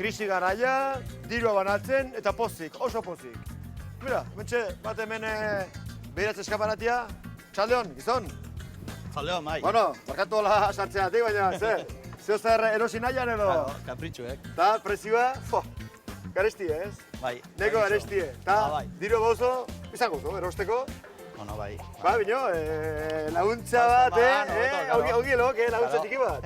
krisi garaia, dirua banatzen eta pozik, oso pozik. Mira, mentxe, bat hemen behiratze eskaparatia. Txaldeon, gizon? Txaldeon, bai. Bueno, barkatu hola sartzeatik, baina, zeo zer erosi nahian edo? Claro, kapritxuek. Ta, prezioa, garestie, ez? Bai. Neko garestie. Ta, bai. diru gozo, izango, erosteko? Bueno, bai. Ba, bino, laguntza bat, ongi elok, laguntza txiki bat.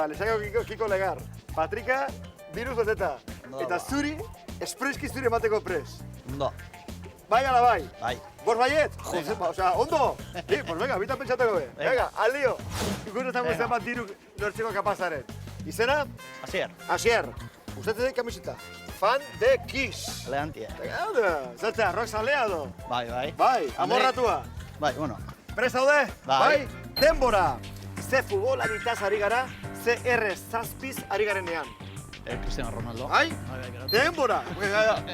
Lesako kiko legar. Patrika, diru zoteta. Eta zuri, espreski zuri emateko pres. Ondo. Bai ala bai? Bai. Bos baiet? Jose, osea, ondo? Pues venga, bitan pentsateko be. Venga, al lío. Ikusten zango zenbat diru lortzeko kapazaren. Izena? Asier. Asier. Gustatzen dut kamiseta. Fan de Kiss. Elegantia. Zaltzea, rock zalea do? Bai, bai. Bai, amorratua. Bai, bueno. Prest daude? Bai. Denbora. Ze futbolaritaz ari gara, ze R7 ari garenean. Cristiano Ronaldo. Bai? Denbora.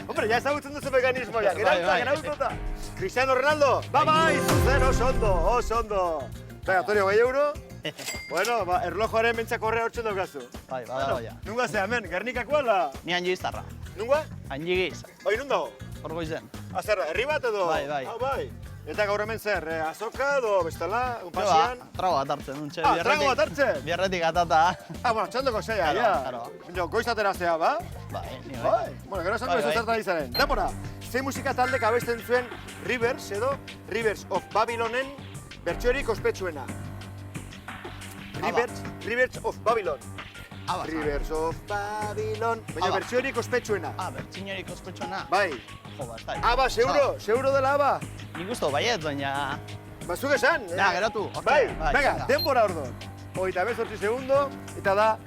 Hombre, ya ezagutzen duzu mekanismoa. Gerauta. Cristiano Ronaldo. Bai, zuzen, oso ondo. Venga, Antonio, €2. Bueno, erlojoaren mentza korrea hortzen daukazu. Bai, badago ja. Nunga ze, hemen, Gernikakoa la? Ni Anjigiztarra. Nunga? Anjigiz. Oi, nun dago? Hor goizen. Zer, herri bat edo? Bai, bai. Bai. Eta gaur hemen zer, azoka edo bestela, unpasian? Trago bat hartzen, nuntxe. Trago bat hartzen? Biarretik atata. Bueno, txandoko zeia, ja. Goizatera zea, ba? Bai, ni bai. Bueno, gero esango ez zertan izaren. Denbora, zein musika taldek abesten zuen Rivers edo Rivers of Babylonen bertsiorik ospetsuena. Rivers of Babylon. Rivers of Babylon. Baina bertsiorik ospetsuena. Bertsiorik ospetsuena? Bai. Jo, basta. Aba, seguro dela aba? Nik usto baiet, baina... Bazuk esan? Ja, geratu. Bai, venga, denbora ordon. 28 segundo, eta da...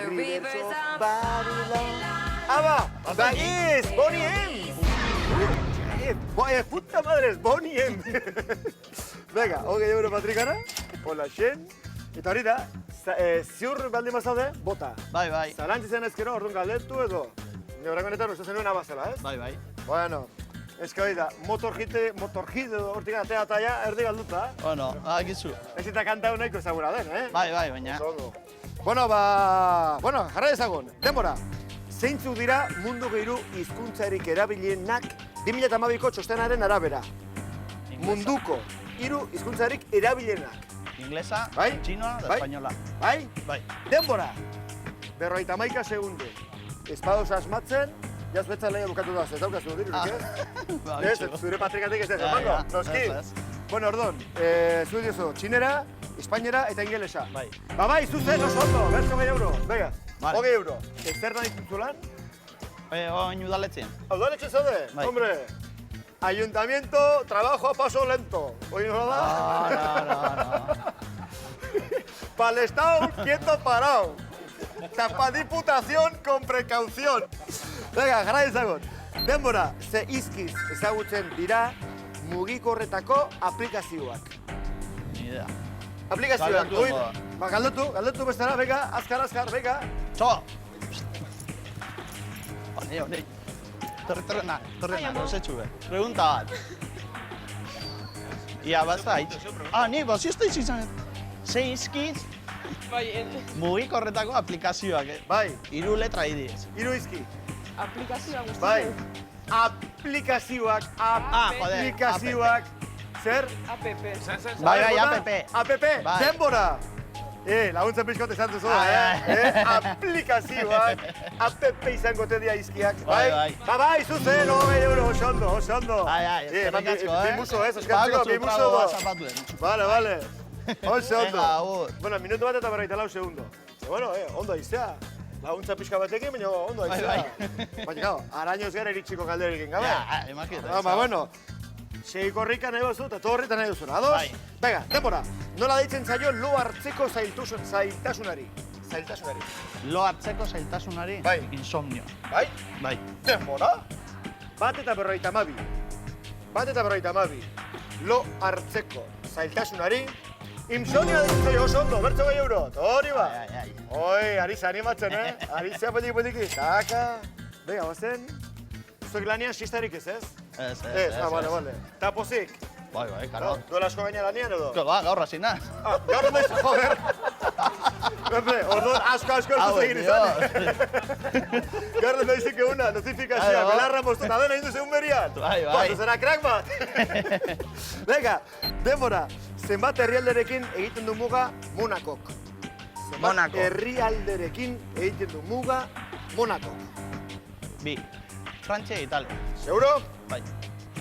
Rivers of Babylon. Aba, baiz, Bonnie M. Puta madre, es Bonnie M. Venga, €20 Patrikara. Hola, xen. Eta hori da, ziur baldin bazaude, bota. Bai, bai. Zalantzitzen ezkero, orduan galdetu edo. Neurako honetan uste zenuen abazela, ez? Bai, bai. Bueno, ez que hori da, motorhit edo hortik atea ataia erdi galduta. Bueno, akizu. Ez eta kanta nahiko ezaguna den, Bai, bai, baina. Bueno, jarra ezagun, denbora. Zeintzuk dira munduko 3 hizkuntzarik erabilienak 2012ko txostenaren arabera? Munduko 3 hizkuntzarik erabilienak. Inglesa, txinoa eta espainola. Bai? Bai. Denbora! 51 segundu. Espadoz asmatzen, jaz betza lehia bukatu da, ez daukazu dirurik, ez? Ez, zure patrikatik ez ez, emango, noski? Bueno, ordon, zu diozu, txinera, espainera eta ingelesa. Bai. Bai, zuzen, oso ondo, bertzo €20. Venga, €20. Ez zer da ditu lan? Oin udaletzen. Udaletzen zaude? Hombre, ayuntamiento, trabajo a paso lento. Oin nola da? No. Pa'l Estado, quieto parado. Pa diputación con precaución. Venga, gara ezagun. Denbora, ze izkiz ezagutzen dira mugikorretako aplikazioak. Ni idea. Aplikazioak, galdetu bestara, venga, azkar, venga. Txo! Hone. Torrena, nosetxu be. Pregunta bat. Ia, bazait. Ni, bazio izan. Ze izkiz mugikorretako aplikazioak. Bai. 3 letra idiz. 3 izki. Aplikazioak guztiak. Bai. Aplikazioak. Zer? App. Bai, app. App, denbora. Laguntzen pixkot esan duzu, aplikazioak, app izango tedia izkiak. Bai. Bai, zuzen, €20, oso ondo. Bai, eskerrik asko, Bimuso, eskertzeko, bimuso. Vale. Oso ondo. Venga, agur. Bueno, minutu bat eta 44 segundo. Bueno, ondo aizea. Laguntza pixka batekin, baina ondo aizea. Baina, gau, arañoz gara iritsiko galderikin, gabe? Ja, imakita. Bueno. Seiko horrika nahi bazu eta torrita nahi duzuna, ados? Bai. Venga, denbora, nola deitzen zaio lo hartzeko zailtasunari? Lo hartzeko zailtasunari? Bai. Insomnio. Bai? Bai. Denbora? 1:52. Lo hartzeko zailtasunari. Insomnio deitzen zaio oso ondo, bertzo €20. Hori ba? Oi, Arisa animatzen, Arisa poliki. Taka. Venga, bazen. Zuek lanian sistarik ez, ez? Ez. Vale. Ta pozik? Bai, karo. Duela asko gaina lanian edo? Gaur hasi naz. Gaur naiz, joder. Hombre, orduan asko ez egin izan. Garren da izik eguna, notifikazioa, belarra moztu, eta dena induze berian. Bai. Zera crack bat. Venga, denbora, zenbat herrialderekin egiten du muga Monakok? Monako. Herrialderekin egiten du muga Monakok. Bi. Frantzia e Italia. Seguro? Bai.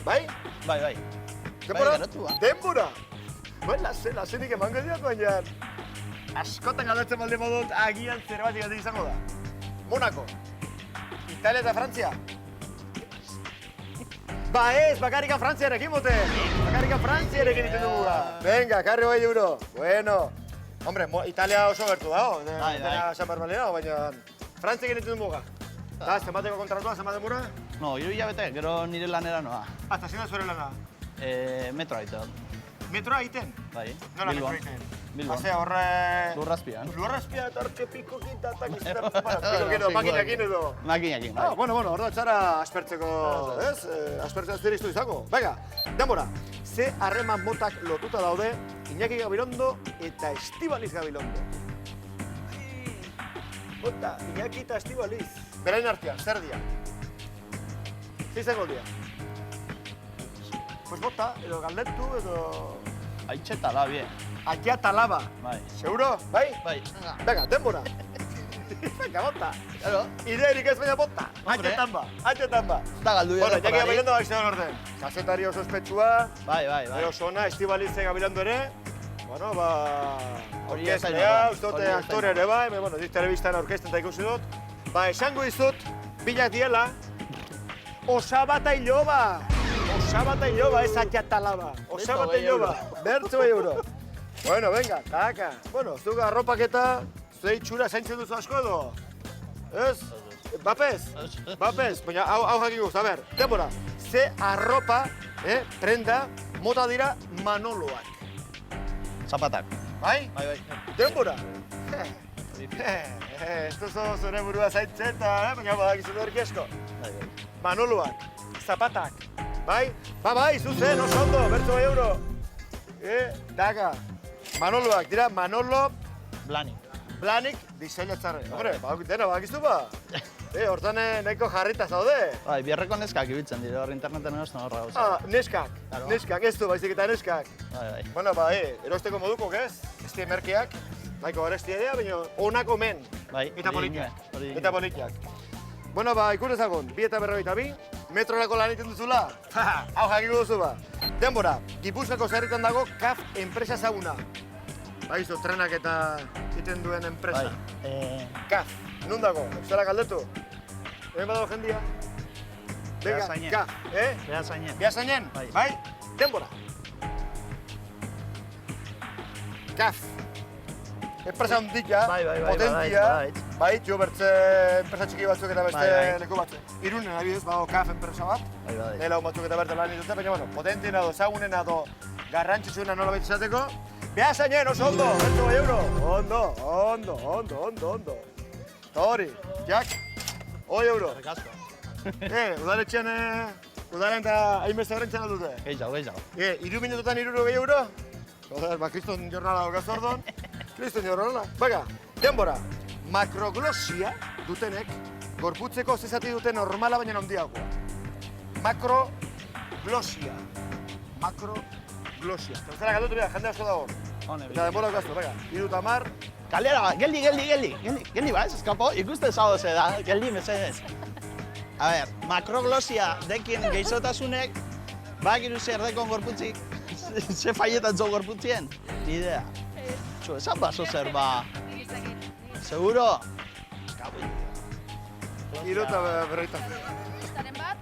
Bai? Bai. Denbora? Geratu, Denbora! Lasenik emango diak, baina... Askotan galdatzen balde modut, agian zerbait izango da. Monako. Italia eta Frantzia. Ba ez, bakarrika Frantziarekin bote. Bakarrika Frantziarekin egiten dugu da. Venga, karri bai euro. Bueno. Hombre, Italia oso gertu dago. Dena San Barbalea, baina... Frantziarekin egiten dugu ga. Da, zenbateko kontratua, zenbat denbora? No, 3 hilabete, gero nire lanera noa. Hasta zina zure lana. Metroa egiten. Metroa egiten? Bai. Nola metroa egiten? Bilbon. Ose, horre... Lurrazpian. Lurrazpian eta hortxe piko kinta eta piko makinakin edo. Makinakin, bai. Bueno, orda txara aspertzeko, ez? Aspertzea ziristu izango. Venga, denbora. Ze harreman motak lotuta daude Iñaki Gabilondo eta Estibaliz Gabilondo. Bota, Iñaki eta Estibaliz. Berain artean, zer dia? Zizango dia? Pues bota, edo galdetu, edo... Aitxeta da, bie. Atia talaba. Bai. Seguro? Bai? Bai. Venga, denbora. Venga, bota. Claro. Ideerik ez baina bota. Atxetan ba. Da galdu Bueno, Iñaki Gabilondo baik zegoen orden. Kazetari oso ospetsua. Bai. Oso ona, Estibaliz Gabilondo ere. Bueno, ba... Hori ez Orkestlea, ustote aktore ere bai. Bueno, telebistan orkesten eta ikusi dut. Ba, esango izut, bilak diela. Osabata iloba. Osabata iloba, ez atxatalaba. Osabata iloba. Bertzo euro. Bueno, venga, taka. Bueno, zuga arropaketa, zuei txura zaintzen duzu asko edo? Ez? Bapez? Baina hau jakin guz, a ber, denbora. Ze arropa, prenda, mota dira Manoloak. Zapatak. Bai? Bai. Denbora. Ez duzu zure burua zaintzen eta, baina badakizu dut erkiesko. Bai. Manoloak, zapatak. Bai? Bai, zuzen, oso ondo, bertzo bai euro. Daga. Manoloak dira, Manolo Blanik diseinatzarre. Hombre, dena badakizu ba. Hortan nahiko jarrita zaude. Bai, biarreko neskak ibiltzen dire, hor interneten erosten horra gauza. Neskak, ez du, baizik eta neskak. Bai. Bueno, erosteko modukok ez, ez die merkeak. Nahiko garestia dira, baina honako men. Bai, Eta politiak. Bueno, ikus ezagun, 2:42, metrorako lan egiten duzula. Hau jakiko duzu ba. Denbora, Gipuzkoako zerritan dago CAF enpresa ezaguna. Baizu, trenak eta egiten duen enpresa. CAF, nun dago? Euskara galdetu? Hemen badago jendia? Beasainen. CAF, Beasainen? Bai? Denbora. CAF. Enpresa handia, potentia, bai, jo bertze enpresa txiki batzuk eta beste leku batzuk. Irunen abidez, badago CAF enpresa bat, lagun batzuk eta berte lan dituzte, baina, potentien edo, ezagunen edo, garrantzitsuena nola baita izateko. Beasainen, oso ondo, bertze bai euro. Ondo. Eta hori, jak, hoi euro. Udaletxean, udaren eta hainbeste horrentzen dute. Gehiago. 3 minututan 60 euro? Joder, kriston jornala daukaz ordon. Kriston jornala. Baga, denbora. Makroglosia dutenek, gorputzeko zezati duten normala baina handiagoa. Makroglosia. Eta zera galdutu bera, jende asko dago. Eta denbora daukaztu, baga. 30. Kalera, geldi ba, ez eskapo, ikuste zago ze da, geldi mesedez. A ber, makroglosia dekin gehizotasunek, bakiru zer dekon gorputzik, ze faietan zo gorputzien? Ni idea. Txo, esan baso zer ba. Seguro? Iruta berreita. Estaren bat?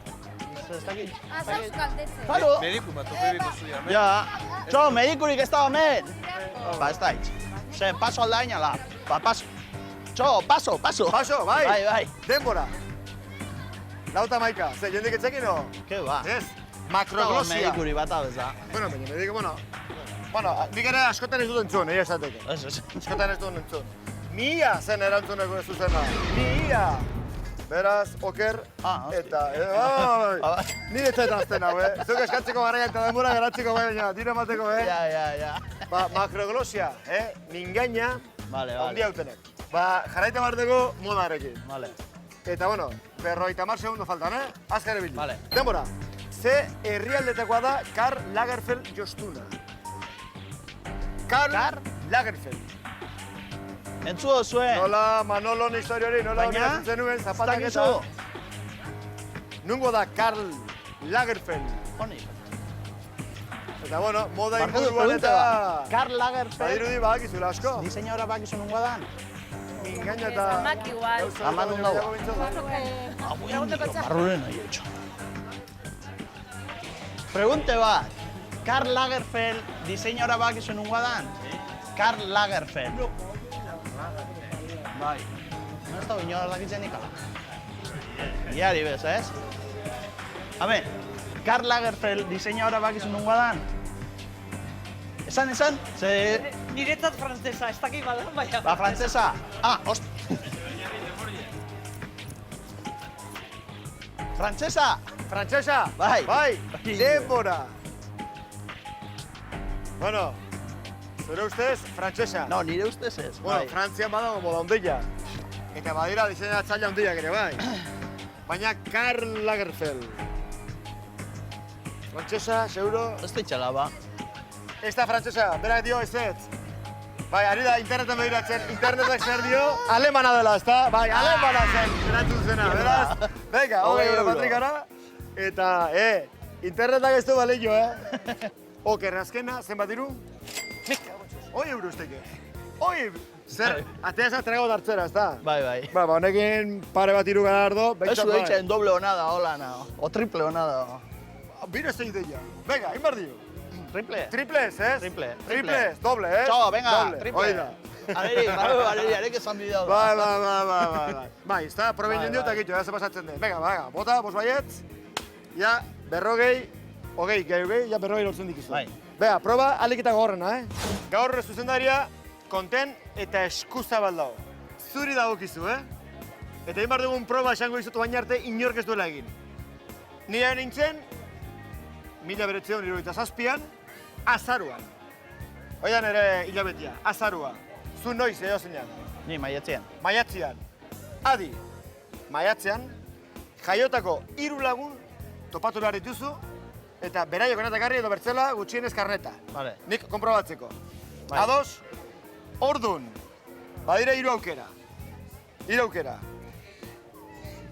Ez dakit. Zauz galdetzen. Claro. Mediku bat, mediku zuia. Ja. Txo, medikurik ez da hemen. Ba, ez da hitz. Ze, paso aldaina la. Ba, paso. Txo, paso. Paso, bai. Bai. Denbora. Lauta maika, ze jendik etxekin o? Ke ba? Ez, makroglosia. Medikuri bat abez da. Bueno, nik ere askotan ez dut entzun, egia esateko. Ez. Askotan ez dut entzun. Mia zen erantzuneko ez zuzena. Mia! Beraz, oker, eta... Ni etxetan azten hau, Zuk eskatzeko garaian eta denbora geratzeko baina, tiro emateko, Ja. Ba, makroglosia, mingaina, Vale. Handi hautenek. Ba, jarraita behar dugu modarekin. Vale. Eta, bueno, 50 segundo faltan, Azkar ebildu. Vale. Denbora, ze herrialdetakoa da Karl Lagerfeld jostuna. Karl Lagerfeld. Entzu dozue. Nola Manolon historia hori, nola hori Baina, asuntzen nuen, ez zapatak eta... dakizu. Nungo da Karl Lagerfeld. Honi. Eta, bueno, moda Barkatu, inguruan pregunta eta... bat. Karl Lagerfeld, Badirudi badakizula asko. diseñadora bakizu nungoa dan? Mingaina eta... Zamak igual. gauza Aman baino dago. gehiago bintzat. Preguntako txar. Marruren nahi etxo. Pregunte bat. Karl Lagerfeld, diseñadora bakizu nungoa dan? Karl Lagerfeld. Bai. No ez da inor dakitzen ikala. Iari bez, ez? Habe, Karl Lagerfeld, diseñadora bakizu nungoa dan? Esan, ze... Niretzat frantzesa, ez dakit bada, baina. Ba, frantzesa. Ah, host... Frantzesa! Frantsesa? Bai. Bai, Bai. denbora. Bueno, zure ustez, frantsesa. No, nire ustez ez. Bueno, bai. Frantzian badago moda ondila. Eta badira diseinatzaile handiak ere, bai. Baina Karl Lagerfeld. Frantsesa, seguro? Ez ditxala, ba. Ez da frantsesa, berak dio ez ez. Bai, ari da interneten begiratzen, internetek zer dio, alemana dela, ezta? Bai, alemana zen, erantzun zena, beraz. Venga, 20 euro patrikara. Eta, internetak ez du balio, Oker, azkena, zenbat diru? 100 euro esteke. 100! Zer, atea za trago dartzera, ezta? Bai, bai. Ba, honekin pare bat hiru galardo, Ez behintzat du bai. eitzen doble honada, hola, na. O triple honada. Biro ez da ideia. Venga, inbar dio. Triple? Triples, ez? Triple. Triples, doble, ez? Txo, venga, Doble, triple. hoi da. Areri, arek esan bideo da. Bai. Bai, ez da, probein dio eta gitu, ze pasatzen den. Venga, bota, bos baietz. Ja, berrogei, hogei, ja berrogei lortzen dikuzu. Bai. Bega, proba aliketa gogorrena, Gaur zuzendaria, konten eta eskuzabal dago. Zuri dagokizu, Eta egin behar dugun proba esango dizutu baina arte inork ez duela egin. Nire nintzen, 1977an, azaruan. Oian ere hilabetia, azarua. Zu noiz edo zeinan. Ni, maietzean. Maiatzean. Adi, maiatzean, jaiotako 3 lagun topatu behar dituzu, eta beraiok enatekarri edo bertzela gutxienez karneta. Vale. Nik konprobatzeko. Bai. Ados, ordun, badire 3 aukera. 3 aukera.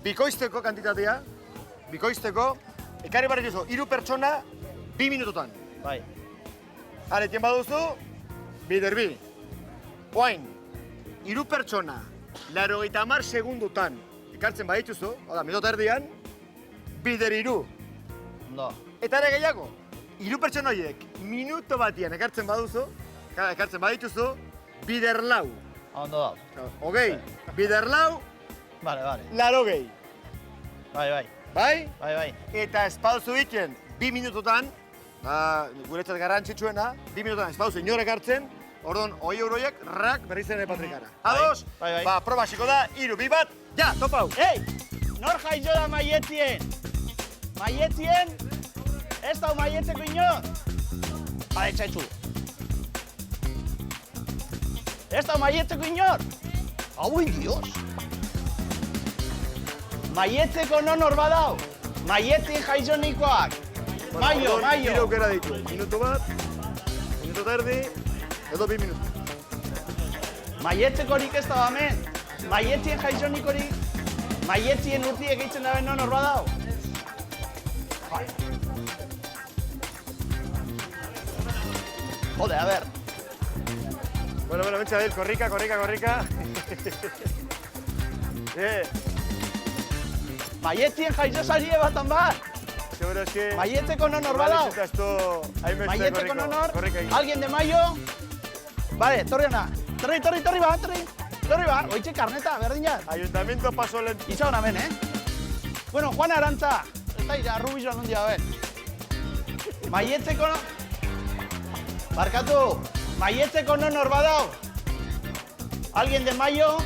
Bikoizteko kantitatea, ekarri behar dituzu 3 pertsona 2 minutotan. Bai. Aretien baduzu, bider bi. Oain, 3 pertsona, 80 segundotan ekartzen badituzu, oda, minuta erdian, bider 3. Ondo. Eta ere gehiago, 3 pertsona horiek minuto batian ekartzen badituzu, bider 4. Ondo da. Hogei, bider 4, Vale. 80. Bai. Bai? Eta espauzu iken 2 minutotan, guretzat garrantzitsuena, 2 minutotan espauzu inorek hartzen, orduan 100 euroiek rak berriz ere patrikara. Ados? Bai. Ba, proba hasiko da, 3, 2, 1, ja, topau! Ei! Nor jaizo da maietzien? Maietzien? Ez da maietzeko inor? Bale, txaitzu. Ez da maietzeko inor? Hau Dios! Maietzeko nonor badau? Maietzien jaizo nikoak? Maio! 3 aukera ditu. Minutu bat, minutu eta erdi, edo 2 minutu. Maietzekorik ez da hemen? Maietzien jaizonikorik? Maietzien urtiek egiten daben nonor badau? Jode, a ber. Bueno, bentsa dil, korrika. Maietzien jaizosarie batan bat? Seguro eski... Maietzeko nonor badau? Maietzeko nonor? Korrika egin. Alguien de Maio? Vale, torri hona. Torri ba. Oitxe karneta, berdin jar. Ayuntamiento paso lento. Itza hona ben, Bueno, Juan Arantza. Ez da ira, Rubizo non dia ben. Maietzeko no... Barkatu. Maietzeko nonor badau? Alguien de Maio?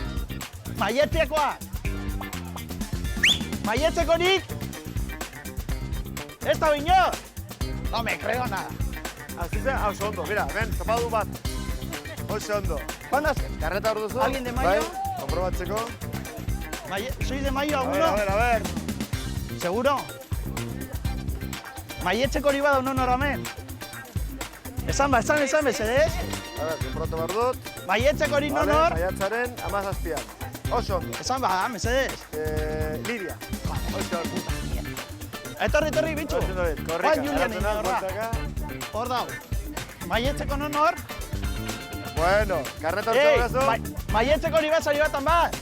Maietzekoa? Maietzekorik? Ez da binor? No me creo nada. Así se, oso ondo, mira, ben, topadu bat. Oso ondo. ¿Cuándo Karreta hor duzu? ¿Alguien de Mayo? Bai, komprobatzeko. ¿Soy de Mayo A alguno? ver, a ver. ¿Seguro? Maietxeko hori bada unon horamen? Esan mesedez? A ver, konprotu behar dut. Maietxeko hori non hor? Maiatzaren 17an. Oso ondo. Esan bada, mesedez? Lidia. Oso ondo. Etorri, bitxu. Oso ondo dit. Korrika. Juan Julian egin horra. Bueltaka. Hor dago. Maietxeko non hor? Bueno, karreta hor gazo. Maietxeko hori bat zari batan bat?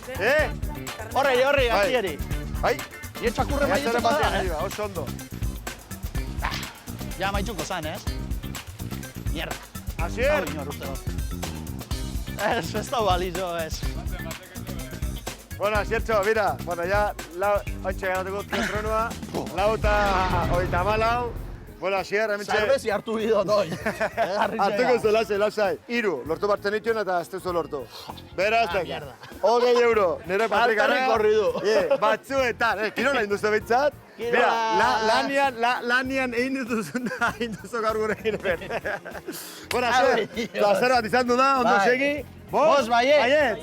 Horri, Bai. gaztieri. Bai. Ni txakurre Maiatzaren maietxeko batean, da, arriba, oso ondo. Ja maitxuko zan, ez? Mierda. Asier! Inor uste dut. Ez da balizo, ez. Bueno, Asiertxo, mira, bueno, ya, ointxe ganatuko kronua, 4:34. Bueno, Asier, hementxe... Zerbezi hartu bidot, oi. Hartuko zu, lasai. 3, lortu bartzen dituen eta ez duzu lortu. Beraz, mierda. 20 euro, nire patrikara. Alperrik korri du. Batzuetan, kirola induzu behintzat. Mira, lanian egin duzuna, egin duzu gaur gure egin ben. Bueno, Asier, plazer bat izan du da, ondo Bai. segi. Bost, baiet. Baiet.